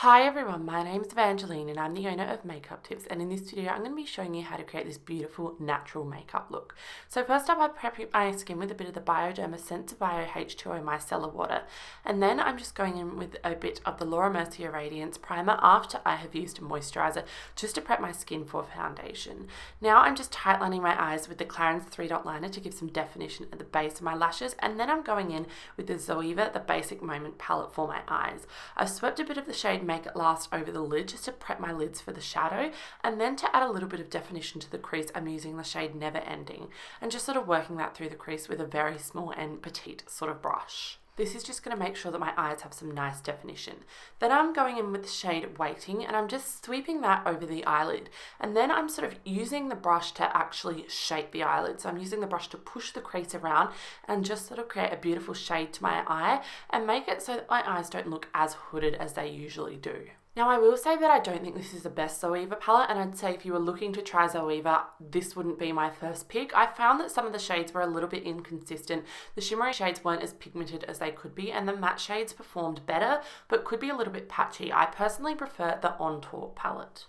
Hi everyone, my name is Evangeline and I'm the owner of Makeup Tips, and in this video I'm going to be showing you how to create this beautiful natural makeup look. So first up, I prep my skin with a bit of the Bioderma Senza Bio H2O Micellar Water, and then I'm just going in with a bit of the Laura Mercier Radiance Primer after I have used a moisturizer just to prep my skin for foundation. Now I'm just tightlining my eyes with the Clarins 3-Dot Liner to give some definition at the base of my lashes, and then I'm going in with the Zoeva, the Basic Moment palette for my eyes. I've swept a bit of the shade Make It Last over the lid just to prep my lids for the shadow, and then to add a little bit of definition to the crease, I'm using the shade Never Ending and just sort of working that through the crease with a very small and petite sort of brush. This is just going to make sure that my eyes have some nice definition. Then I'm going in with the shade Waiting, and I'm just sweeping that over the eyelid, and then I'm sort of using the brush to actually shape the eyelid. So I'm using the brush to push the crease around and just sort of create a beautiful shade to my eye and make it so that my eyes don't look as hooded as they usually do. Now I will say that I don't think this is the best Zoeva palette, and I'd say if you were looking to try Zoeva, this wouldn't be my first pick. I found that some of the shades were a little bit inconsistent. The shimmery shades weren't as pigmented as they could be, and the matte shades performed better, but could be a little bit patchy. I personally prefer the On Tour palette.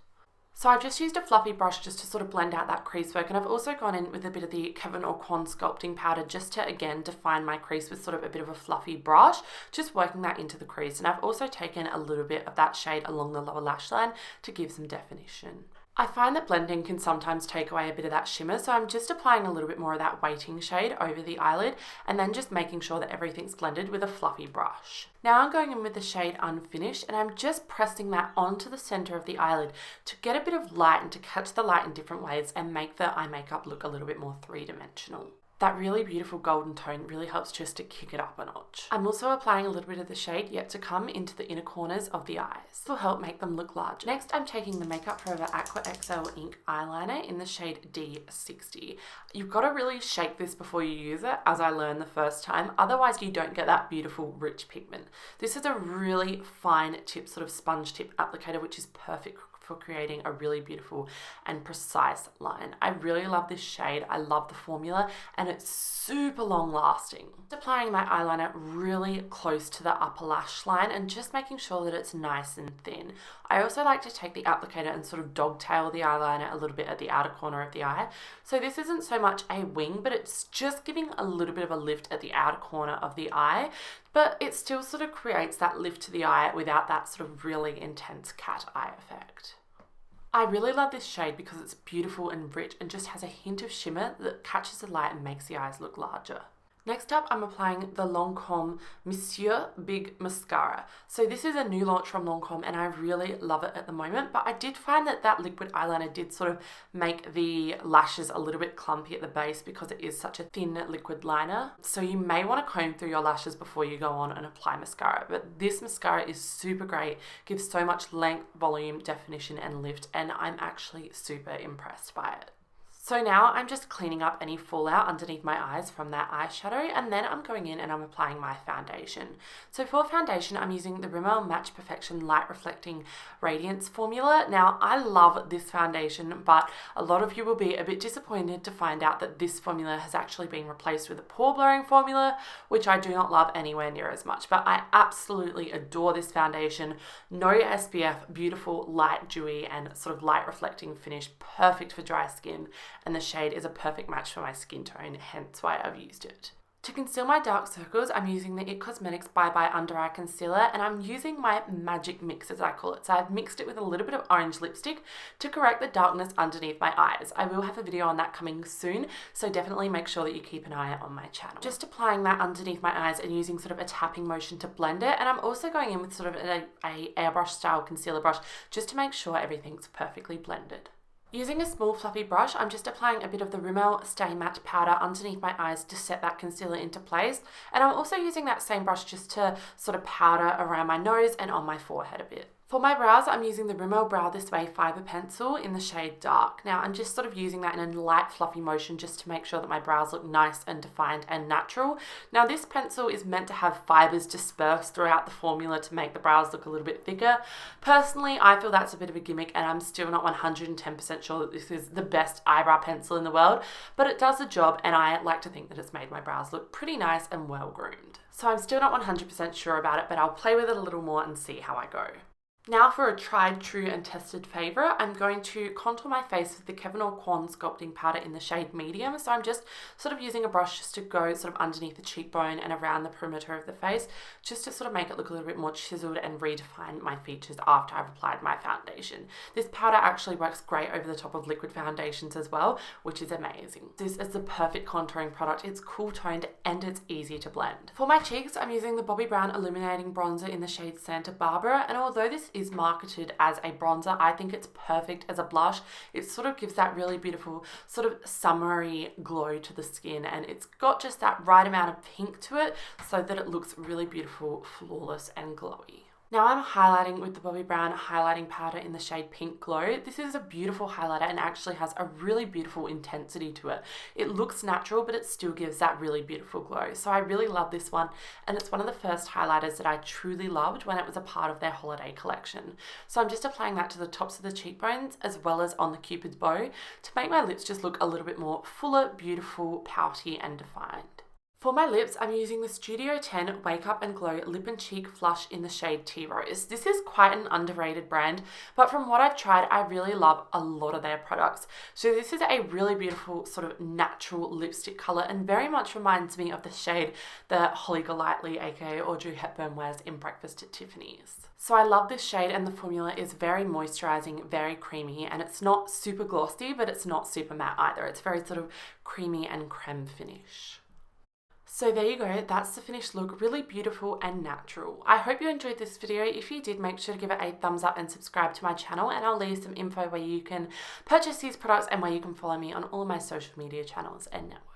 So I've just used a fluffy brush just to sort of blend out that crease work, and I've also gone in with a bit of the Kevyn Aucoin sculpting powder just to again define my crease with sort of a bit of a fluffy brush, just working that into the crease. And I've also taken a little bit of that shade along the lower lash line to give some definition. I find that blending can sometimes take away a bit of that shimmer, so I'm just applying a little bit more of that Waiting shade over the eyelid and then just making sure that everything's blended with a fluffy brush. Now I'm going in with the shade Unfinished, and I'm just pressing that onto the center of the eyelid to get a bit of light and to catch the light in different ways and make the eye makeup look a little bit more three-dimensional. That really beautiful golden tone really helps just to kick it up a notch. I'm also applying a little bit of the shade Yet to Come into the inner corners of the eyes. This will help make them look larger. Next, I'm taking the Makeup Forever Aqua XL Ink Eyeliner in the shade D60. You've got to really shake this before you use it, as I learned the first time, otherwise you don't get that beautiful rich pigment. This is a really fine tip, sort of sponge tip applicator, which is perfect for creating a really beautiful and precise line. I really love this shade. I love the formula, and it's super long lasting. Applying my eyeliner really close to the upper lash line and just making sure that it's nice and thin. I also like to take the applicator and sort of dogtail the eyeliner a little bit at the outer corner of the eye. So this isn't so much a wing, but it's just giving a little bit of a lift at the outer corner of the eye, but it still sort of creates that lift to the eye without that sort of really intense cat eye effect. I really love this shade because it's beautiful and rich and just has a hint of shimmer that catches the light and makes the eyes look larger. Next up, I'm applying the Lancome Monsieur Big Mascara. So this is a new launch from Lancome and I really love it at the moment, but I did find that that liquid eyeliner did sort of make the lashes a little bit clumpy at the base because it is such a thin liquid liner. So you may want to comb through your lashes before you go on and apply mascara, but this mascara is super great, gives so much length, volume, definition and lift, and I'm actually super impressed by it. So now I'm just cleaning up any fallout underneath my eyes from that eyeshadow, and then I'm going in and I'm applying my foundation. So for foundation, I'm using the Rimmel Match Perfection Light Reflecting Radiance formula. Now I love this foundation, but a lot of you will be a bit disappointed to find out that this formula has actually been replaced with a pore blurring formula, which I do not love anywhere near as much, but I absolutely adore this foundation. No SPF, beautiful, light, dewy, and sort of light reflecting finish, perfect for dry skin. And the shade is a perfect match for my skin tone, hence why I've used it. To conceal my dark circles, I'm using the IT Cosmetics Bye Bye Under Eye Concealer, and I'm using my magic mix, as I call it. So I've mixed it with a little bit of orange lipstick to correct the darkness underneath my eyes. I will have a video on that coming soon, so definitely make sure that you keep an eye on my channel. Just applying that underneath my eyes and using sort of a tapping motion to blend it, and I'm also going in with sort of a airbrush style concealer brush just to make sure everything's perfectly blended. Using a small fluffy brush, I'm just applying a bit of the Rimmel Stay Matte powder underneath my eyes to set that concealer into place. And I'm also using that same brush just to sort of powder around my nose and on my forehead a bit. For my brows, I'm using the Rimmel Brow This Way Fiber Pencil in the shade Dark. Now, I'm just sort of using that in a light fluffy motion just to make sure that my brows look nice and defined and natural. Now, this pencil is meant to have fibers dispersed throughout the formula to make the brows look a little bit thicker. Personally, I feel that's a bit of a gimmick, and I'm still not 110% sure that this is the best eyebrow pencil in the world, but it does the job, and I like to think that it's made my brows look pretty nice and well groomed. So I'm still not 100% sure about it, but I'll play with it a little more and see how I go. Now for a tried, true and tested favourite, I'm going to contour my face with the Kevyn Aucoin Sculpting powder in the shade medium. So I'm just sort of using a brush just to go sort of underneath the cheekbone and around the perimeter of the face, just to sort of make it look a little bit more chiseled and redefine my features after I've applied my foundation. This powder actually works great over the top of liquid foundations as well, which is amazing. This is the perfect contouring product. It's cool toned and it's easy to blend. For my cheeks, I'm using the Bobbi Brown Illuminating Bronzer in the shade Santa Barbara, and although this is marketed as a bronzer, I think it's perfect as a blush. It sort of gives that really beautiful sort of summery glow to the skin, and it's got just that right amount of pink to it so that it looks really beautiful, flawless and glowy. Now I'm highlighting with the Bobbi Brown highlighting powder in the shade Pink Glow. This is a beautiful highlighter and actually has a really beautiful intensity to it. It looks natural, but it still gives that really beautiful glow. So I really love this one, and it's one of the first highlighters that I truly loved when it was a part of their holiday collection. So I'm just applying that to the tops of the cheekbones as well as on the Cupid's bow to make my lips just look a little bit more fuller, beautiful, pouty and defined. For my lips, I'm using the Studio 10 Wake Up and Glow Lip and Cheek Flush in the shade Tea Rose. This is quite an underrated brand, but from what I've tried, I really love a lot of their products. So this is a really beautiful sort of natural lipstick color and very much reminds me of the shade that Holly Golightly, aka Audrey Hebpurn, wears in Breakfast at Tiffany's. So I love this shade, and the formula is very moisturizing, very creamy, and it's not super glossy, but it's not super matte either. It's very sort of creamy and creme finish. So there you go, that's the finished look, really beautiful and natural. I hope you enjoyed this video. If you did, make sure to give it a thumbs up and subscribe to my channel, and I'll leave some info where you can purchase these products and where you can follow me on all of my social media channels and networks.